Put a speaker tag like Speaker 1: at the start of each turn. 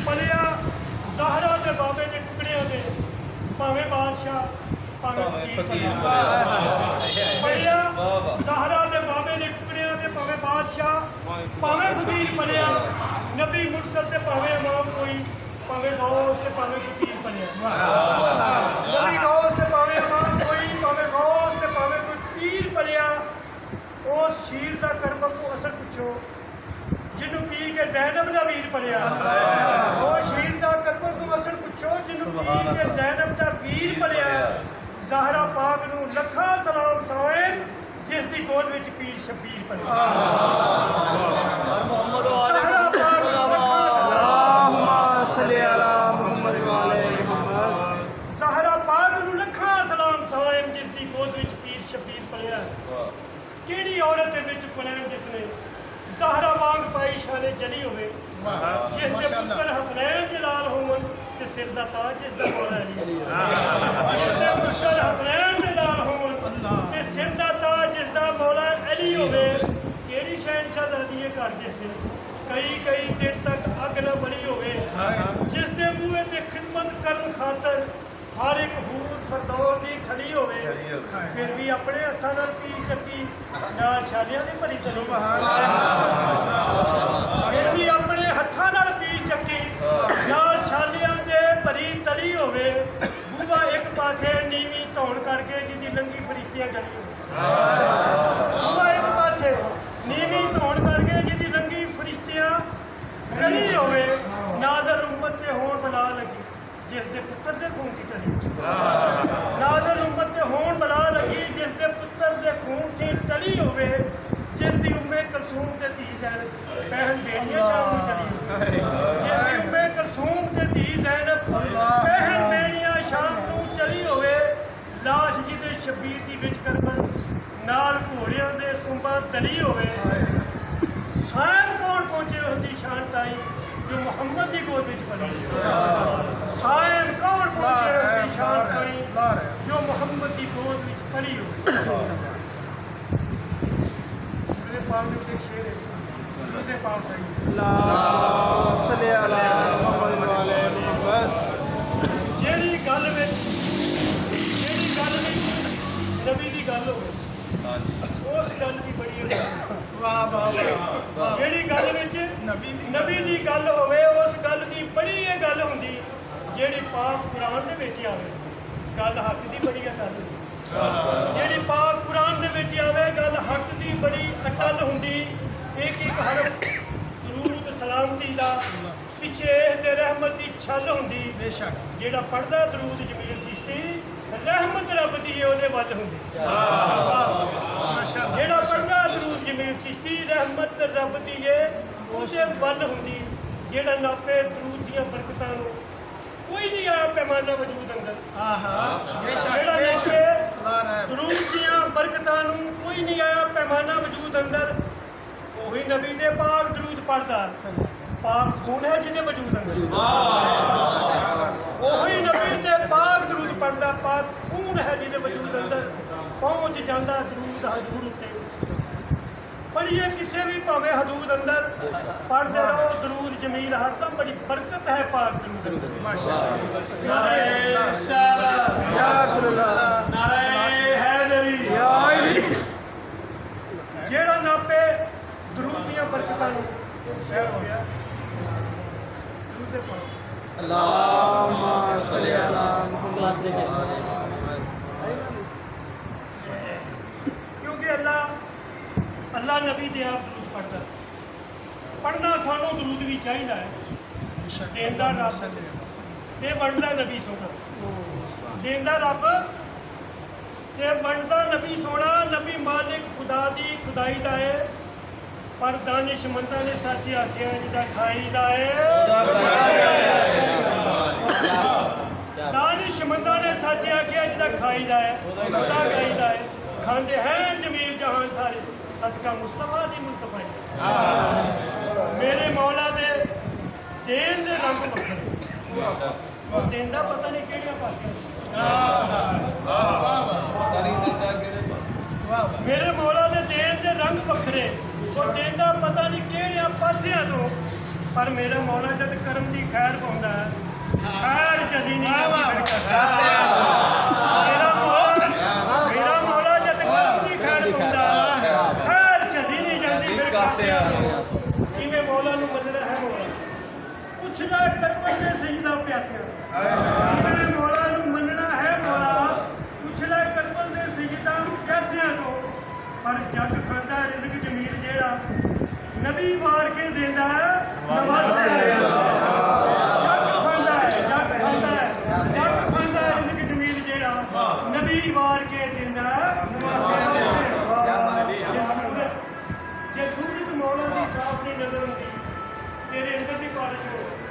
Speaker 1: पलिया ज़हरा के बाबे के टुकड़े होते भावे बादशाह भावे फकीर पलिया ज़हरा के बाबे के टुकड़े होते भावे बादशाह भावे फकीर पलिया नबी मुरसल ते भावे इमाम कोई भावे गौस ते भावे फकीर पलिया नबी गौस ते भावे इमाम कोई भावे गौस ते भावे कोई पीर पलिया उस शीर का करबक को असर पुछो जिन्हों पी के ज़ैनब का वीर पलिया वो शीर का करबक को असर पुछो जिन्हों पी के ज़ैनब का वीर पलिया ज़हरा पाक नूं लखा सलाम साएम जिस दी गोद विच पीर शबीर पलिया ज़हरा पाक नूं लखा
Speaker 2: अल्लाहुम्मा सल्ली अला मुहम्मद व अला मुहम्मद
Speaker 1: ज़हरा पाक नूं लखा सलाम साएम जिस दी गोद विच पीर शबीर पलिया केड़ी औरत दे विच कुलैन जिसने ज़हरा वांग पाई शाने जली होवे जिस दे पुत्र हसनैन दे लाल होवन ते सिर दा ताज जिस दा मौला अली जिस दे पुत्र हसनैन दे लाल होवन ते सिर दा ताज जिस दा मौला अली होवे केड़ी शहनशाह ज़ादी है घर जिस दे कई दिन तक अग न बली होवे जिस दे मूहे ते खिदमत करन खातर हर एक हूर सरदौर की खड़ी होवे फिर भी अपने हत्थां नाल पी चक्की नाल शालियां दी भरी तली फिर भी अपने हत्थां नाल पी चक्की नाल शालियां दे भरी तली होवे बूहा एक पासे नीवी धौण करके जिहदी लंगी फरिश्तियां गली बूहा एक पासे नीवी धौण करके जिहदी लंगी फरिश्तियां गली होवे नाज़र उम्मत ते होण बला लगी जिस दे पुत्र दे खून की टली नाज़र उम्मत ते होण बला लगी जिस दे पुत्र दे खून की टली होवे जिस दी उम्मे कलसूम ते धी ज़ैनब बहन बेड़ियां शाम नूं चली जिस दी उम्मे कलसूम ते धी ज़ैनब बहन बेड़ियां शाम नूं चली होवे लाश जिहदे शबीर दी विच करबल नाल घोड़ियां दे सुंबा दली होवे सायम कौन पहुंचे उसदी शान ताई जो मोहम्मद की गोद विच पली सायम कौन पहुंचे उसदी शान ताई जो मोहम्मद की गोद विच पली हो मेरे पाक दे शेर है मेरे पाक है
Speaker 2: अल्लाहुम्मा सल्ली अला मुहम्मद व अला मुहम्मद
Speaker 1: जेड़ी गल विच नबी दी गल होवे उस गल की बड़ी
Speaker 2: वाह वाह वाह
Speaker 1: जेड़ी गल विच नबी दी गल होवे उस गल की बड़ी ये गल हुंदी जेड़ी पाक कुरान दे विच आवे गल हक दी बड़ी अटल जेड़ी पाक कुरान दे विच आवे गल हक दी बड़ी अटल हुंदी एक हरफ दरूद सलामती दा पिछे दे रहमत दी छल हुंदी
Speaker 2: बेशक
Speaker 1: जेड़ा पढ़दा दरूद जमील चिश्ती रहमत रब दी ओहदे वल हुंदी जेड़ा पढ़दा दरूद जमील चिश्ती रहमत रब दी ओहदे वल हुंदी जेड़ा नापे दरूद दियां बरकतां नूं कोई नहीं आया पैमाना वजूद अंदर जेड़ा नापे दरूद दियां बरकतां नूं कोई नहीं आया पैमाना वजूद अंदर ओही नबी दे पाक दरूद पढ़दा पाक खून है जिहदे वजूद अंदर ओही नबी दे पाक दरूद पढ़दा पाक खून है जिहदे वजूद अंदर पहुंच जांदा दरूद हजूर उत्ते पढ़िए किसी भी भावें हदूद अंदर पढ़ते रहो दरूद जमील हरदम बड़ी बरकत है पाक दरूद जेड़ा नापे दरूद दियां बरकतां नूं शहर हो गया दरूद पाक
Speaker 2: अल्लाहुम्मा सल्ली अला मुहम्मद
Speaker 1: क्योंकि अल्लाह नबी दे आप दरूद पढ़दा पढ़ना सानू दरूद भी चाहिए है देंदा रब ते वंडदा नबी सोना देंदा रब ते वंडदा नबी सोना नबी मालिक खुदा दी खुदाई दा है पर दानिशमंदा ने सच आखिया जिदा खाई दा है दानिशमंदा ने सच आखिया जिदा खाई दा है खुदा गाई दा है खांदे हैं जमील जहान सारे सदका मुस्तफा दी मुस्तफाई मेरे मौला दे देन दे रंग बखरे ਉਹ ਦਿੰਦਾ ਪਤਾ ਨਹੀਂ ਕਿਹੜੀਆਂ ਪਾਸਿਆਂ ਮੇਰੇ ਮੌਲਾ ਦੇ ਦੇਣ ਦੇ ਰੰਗ ਵੱਖਰੇ ਉਹ ਦਿੰਦਾ ਪਤਾ ਨਹੀਂ ਕਿਹੜਿਆਂ ਪਾਸਿਆਂ ਤੋਂ ਪਰ ਮੇਰੇ ਮੌਲਾ ਜਦ ਕਰਮ ਦੀ ਖੈਰ ਪਾਉਂਦਾ ਖੈਰ ਚੱਲੀ ਨਹੀਂ ਮੇਰਾ ਮੌਲਾ ਜਦ ਕਰਮ ਦੀ ਖੈਰ ਪਾਉਂਦਾ ਖੈਰ ਚੱਲੀ ਨਹੀਂ ਜਾਂਦੀ ਫਿਰ ਕਾਸਿਆਂ ਕਿਵੇਂ ਮੌਲਾ ਨੂੰ ਮੰਨਣਾ ਹੈ ਮੌਲਾ ਪੁੱਛਦਾ ਕਰਪਨ ਦੇ ਸਜਦਾ ਪਿਆਸਿਆ ਕਿਵੇਂ ਮੌਲਾ ਨੂੰ ਮੰਨਣਾ ਹੈ ਮੌਲਾ ਪੁੱਛਦਾ ਕਰਪਨ ਦੇ ਸਜਦਾ ਪਿਆਸਿਆਂ ਤੋਂ ਪਰ ਜੱਗ ਖਾਂਦਾ ਰਿਜ਼ਕ ਜਮੀਲ ਜਿਹੜਾ ਨਬੀ ਮਾਰ ਕੇ ਦਿੰਦਾ ਨਵਾਜ਼ਿਆ ਜੱਗ ਖਾਂਦਾ ਰਿਜ਼ਕ ਜਮੀਲ ਜਿਹੜਾ ਨਬੀ ਮਾਰ ਕੇ ਦਿੰਦਾ ਨਵਾਜ਼ਿਆ ਜੇ ਸੂਰਜ ਮੌਲਾ ਦੀ ਸਾਫ ਨਹੀਂ ਨਜ਼ਰ ਆਉਂਦੀ ਤੇਰੇ ਅੰਦਰ ਦੀ ਪਾਲਸ਼ ਹੋ